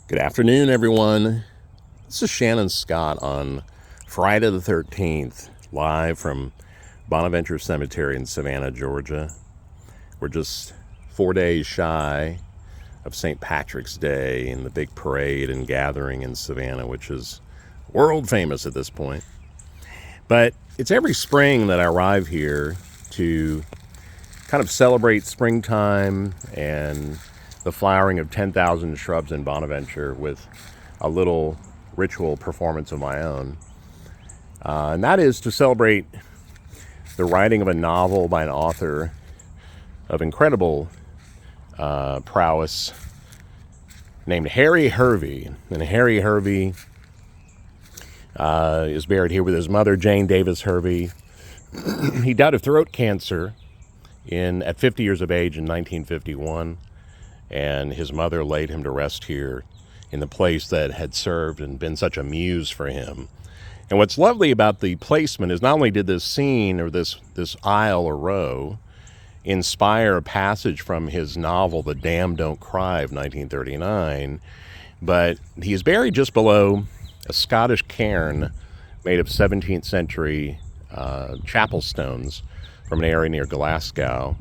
Good afternoon, everyone. This is Shannon Scott on Friday the 13th, live from Bonaventure Cemetery in Savannah, Georgia. We're just 4 days shy of St. Patrick's Day and the big parade and gathering in Savannah, which is world famous at this point. But it's every spring that I arrive here to kind of celebrate springtime and the flowering of 10,000 shrubs in Bonaventure with a little ritual performance of my own. And that is to celebrate the writing of a novel by an author of incredible prowess named Harry Hervey. And Harry Hervey is buried here with his mother, Jane Davis Hervey. He died of throat cancer at 50 years of age in 1951. And his mother laid him to rest here in the place that had served and been such a muse for him. And what's lovely about the placement is not only did this scene or this aisle or row inspire a passage from his novel, The Damned Don't Cry of 1939, but he is buried just below a Scottish cairn made of 17th century chapel stones from an area near Glasgow.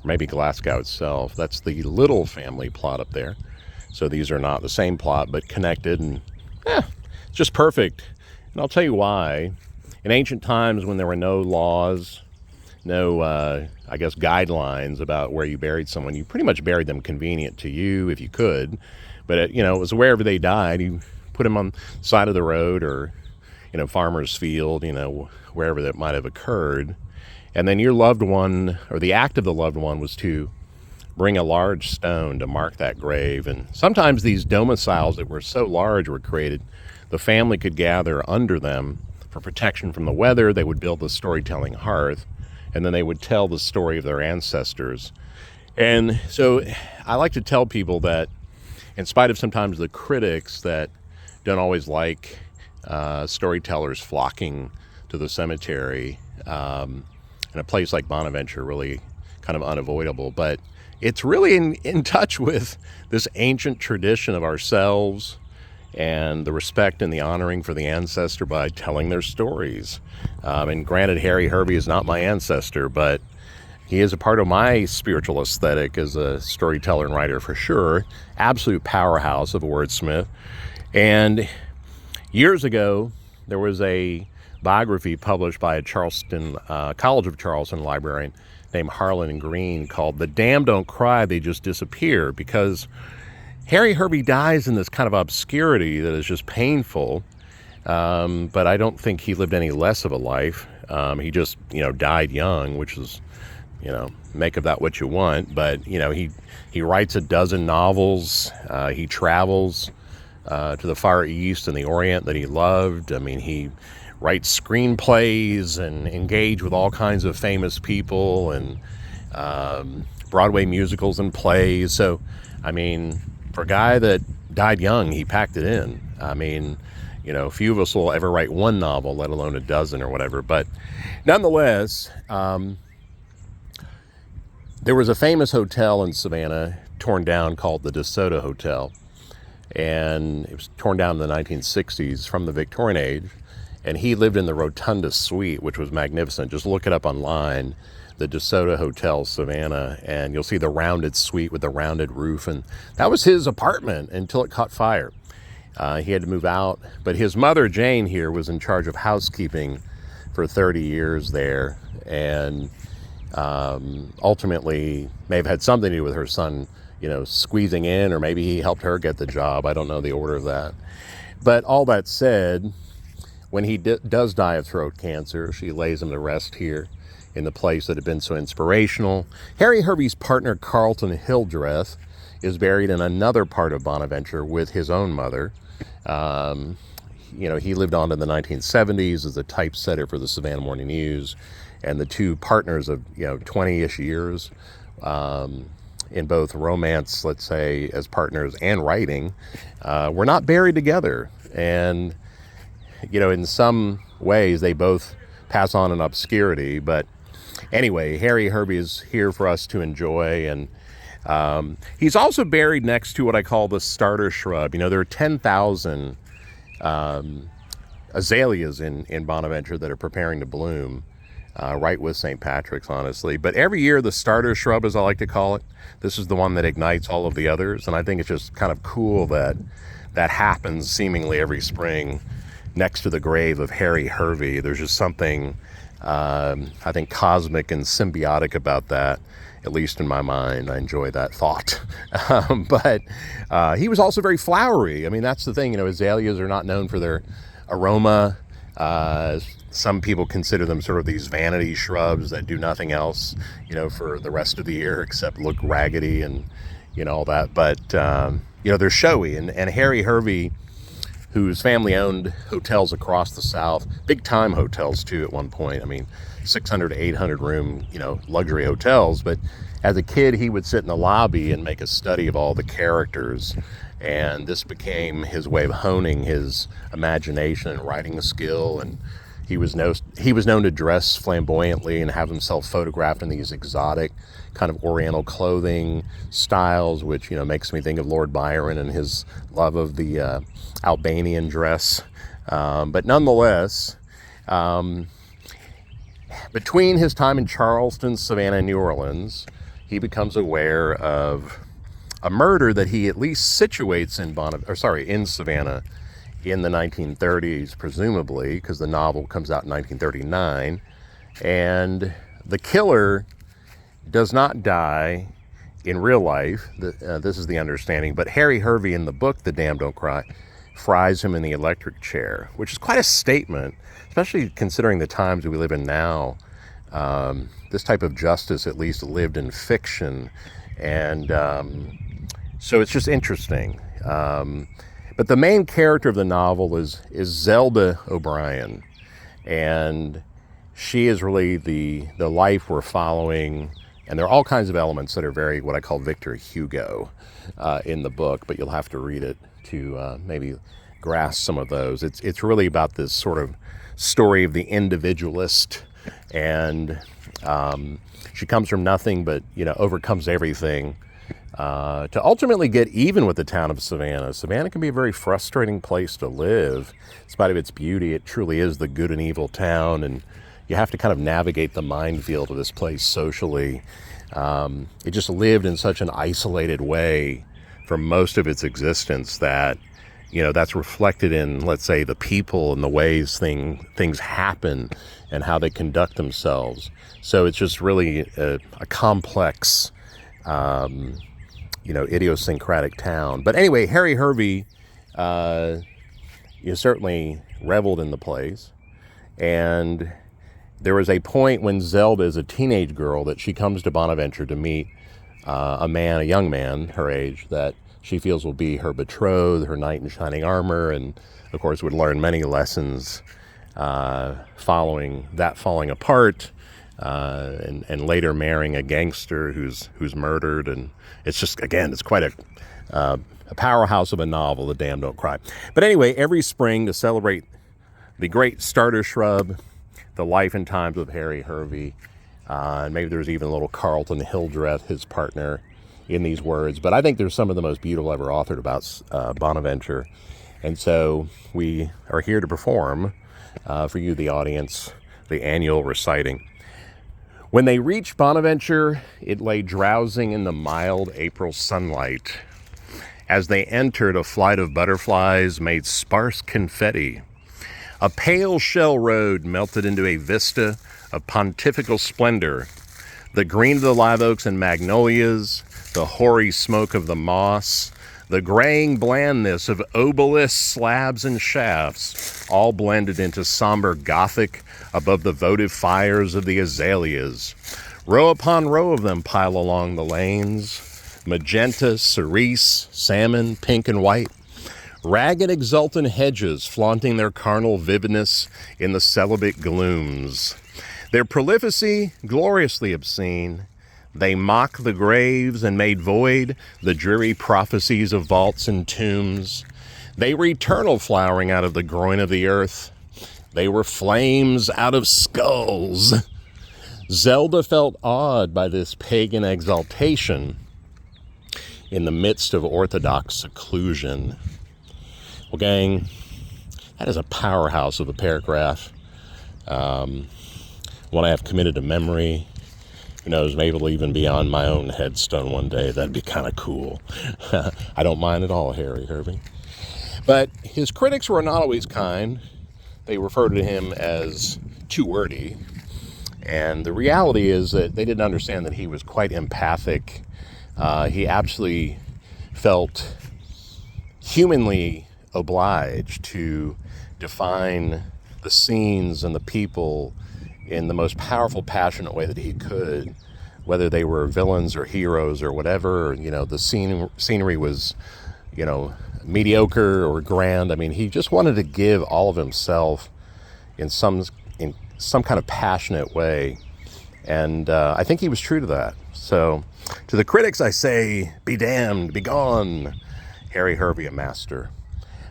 Maybe Glasgow itself. That's the Little family plot up there. So these are not the same plot, but connected, and it's just perfect. And I'll tell you why. In ancient times, when there were no laws, no, guidelines about where you buried someone, you pretty much buried them convenient to you if you could. But it was wherever they died. You put them on the side of the road or, farmer's field, wherever that might have occurred. And then your loved one, or the act of the loved one, was to bring a large stone to mark that grave. And sometimes these domiciles that were so large were created, the family could gather under them for protection from the weather. They would build the storytelling hearth, and then they would tell the story of their ancestors. And so I like to tell people that in spite of sometimes the critics that don't always like storytellers flocking to the cemetery, in a place like Bonaventure, really kind of unavoidable, but it's really in touch with this ancient tradition of ourselves and the respect and the honoring for the ancestor by telling their stories. And granted, Harry Hervey is not my ancestor, but he is a part of my spiritual aesthetic as a storyteller and writer for sure. Absolute powerhouse of a wordsmith. And years ago, there was a biography published by a College of Charleston librarian named Harlan Green called The Damned Don't Cry, They Just Disappear, because Harry Hervey dies in this kind of obscurity that is just painful, but I don't think he lived any less of a life. He just, died young, which is, make of that what you want, but, he writes a dozen novels, he travels to the Far East and the Orient that he loved. I mean, he writes screenplays and engage with all kinds of famous people and Broadway musicals and plays. So, for a guy that died young, he packed it in. Few of us will ever write one novel, let alone a dozen or whatever. But nonetheless, there was a famous hotel in Savannah torn down called the DeSoto Hotel. And it was torn down in the 1960s from the Victorian age. And he lived in the Rotunda Suite, which was magnificent. Just look it up online, the DeSoto Hotel, Savannah, and you'll see the rounded suite with the rounded roof. And that was his apartment until it caught fire. He had to move out. But his mother, Jane, here was in charge of housekeeping for 30 years there. And ultimately may have had something to do with her son, squeezing in, or maybe he helped her get the job. I don't know the order of that. But all that said, when he does die of throat cancer, she lays him to rest here in the place that had been so inspirational. Harry Hervey's partner, Carlton Hildreth, is buried in another part of Bonaventure with his own mother. He lived on to the 1970s as a typesetter for the Savannah Morning News, and the two partners of 20-ish years in both romance, let's say, as partners and writing, were not buried together. And in some ways, they both pass on in obscurity. But anyway, Harry Hervey is here for us to enjoy. And He's also buried next to what I call the starter shrub. There are 10,000 azaleas in Bonaventure that are preparing to bloom, right with St. Patrick's, honestly. But every year, the starter shrub, as I like to call it, this is the one that ignites all of the others. And I think it's just kind of cool that that happens seemingly every spring next to the grave of Harry Hervey. There's just something, I think, cosmic and symbiotic about that, at least in my mind. I enjoy that thought. But he was also very flowery. I mean, that's the thing. Azaleas are not known for their aroma. Some people consider them sort of these vanity shrubs that do nothing else, for the rest of the year except look raggedy and, all that. But, they're showy. And Harry Hervey, whose family owned hotels across the South, big time hotels too at one point. I mean, 600 to 800 room, luxury hotels. But as a kid, he would sit in the lobby and make a study of all the characters. And this became his way of honing his imagination and writing skill. And he was known to dress flamboyantly and have himself photographed in these exotic kind of Oriental clothing styles, which, makes me think of Lord Byron and his love of the Albanian dress. But nonetheless, between his time in Charleston, Savannah, and New Orleans, he becomes aware of a murder that he at least situates in Savannah in the 1930s, presumably, because the novel comes out in 1939. And the killer does not die in real life. This is the understanding. But Harry Hervey in the book, The Damned Don't Cry, fries him in the electric chair, which is quite a statement, especially considering the times we live in now. This type of justice at least lived in fiction. And so it's just interesting. But the main character of the novel is Zelda O'Brien. And she is really the life we're following. And there are all kinds of elements that are very what I call Victor Hugo in the book, but you'll have to read it to maybe grasp some of those. It's really about this sort of story of the individualist, and she comes from nothing but overcomes everything to ultimately get even with the town of Savannah. Savannah can be a very frustrating place to live. In spite of its beauty, it truly is the good and evil town, and you have to kind of navigate the minefield of this place socially. It just lived in such an isolated way for most of its existence that, that's reflected in, let's say, the people and the ways things happen and how they conduct themselves. So it's just really a complex, idiosyncratic town. But anyway, Harry Hervey certainly reveled in the place. And there was a point when Zelda is a teenage girl that she comes to Bonaventure to meet a young man, her age, that she feels will be her betrothed, her knight in shining armor, and of course would learn many lessons following that falling apart, and later marrying a gangster who's murdered. And it's just, again, it's quite a powerhouse of a novel, The Damned Don't Cry. But anyway, every spring to celebrate the great starter shrub, the life and times of Harry Hervey, and maybe there's even a little Carlton Hildreth, his partner, in these words. But I think there's some of the most beautiful ever authored about Bonaventure. And so we are here to perform for you, the audience, the annual Reciting. When they reached Bonaventure, it lay drowsing in the mild April sunlight. As they entered, a flight of butterflies made sparse confetti. A pale shell road melted into a vista of pontifical splendor. The green of the live oaks and magnolias, the hoary smoke of the moss, the graying blandness of obelisks, slabs, and shafts, all blended into somber Gothic above the votive fires of the azaleas. Row upon row of them pile along the lanes, magenta, cerise, salmon, pink, and white. Ragged, exultant hedges flaunting their carnal vividness in the celibate glooms. Their prolificy, gloriously obscene, they mock the graves and made void the dreary prophecies of vaults and tombs. They were eternal flowering out of the groin of the earth. They were flames out of skulls. Zelda felt awed by this pagan exaltation, in the midst of orthodox seclusion. Well, gang, that is a powerhouse of a paragraph. One I have committed to memory. Who knows, maybe it'll even be on my own headstone one day. That'd be kind of cool. I don't mind at all, Harry Hervey. But his critics were not always kind. They referred to him as too wordy. And the reality is that they didn't understand that he was quite empathic. He absolutely felt humanly obliged to define the scenes and the people in the most powerful, passionate way that he could, whether they were villains or heroes or whatever. The scenery was, mediocre or grand. I mean, he just wanted to give all of himself in some kind of passionate way. And I think he was true to that. So to the critics, I say, be damned, be gone. Harry Hervey, a master.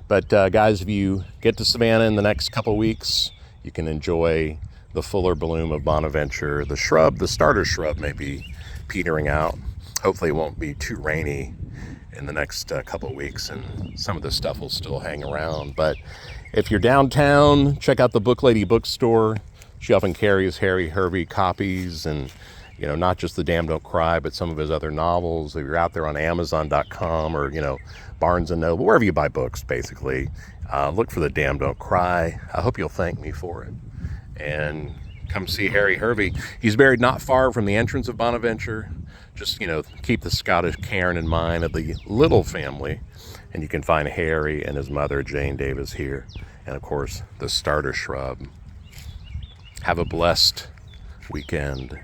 But guys, if you get to Savannah in the next couple weeks, you can enjoy the fuller bloom of Bonaventure. The shrub, the starter shrub, may be petering out. Hopefully it won't be too rainy in the next couple of weeks, and some of the stuff will still hang around. But if you're downtown, check out the Book Lady bookstore. She often carries Harry Hervey copies, and not just The Damned Don't Cry, but some of his other novels. If you're out there on Amazon.com or Barnes and Noble, wherever you buy books, basically, look for The Damned Don't Cry. I hope you'll thank me for it. And come see Harry Hervey. He's buried not far from the entrance of Bonaventure. Just, keep the Scottish cairn in mind of the Little family, and you can find Harry and his mother, Jane Davis, here. And, of course, the starter shrub. Have a blessed weekend.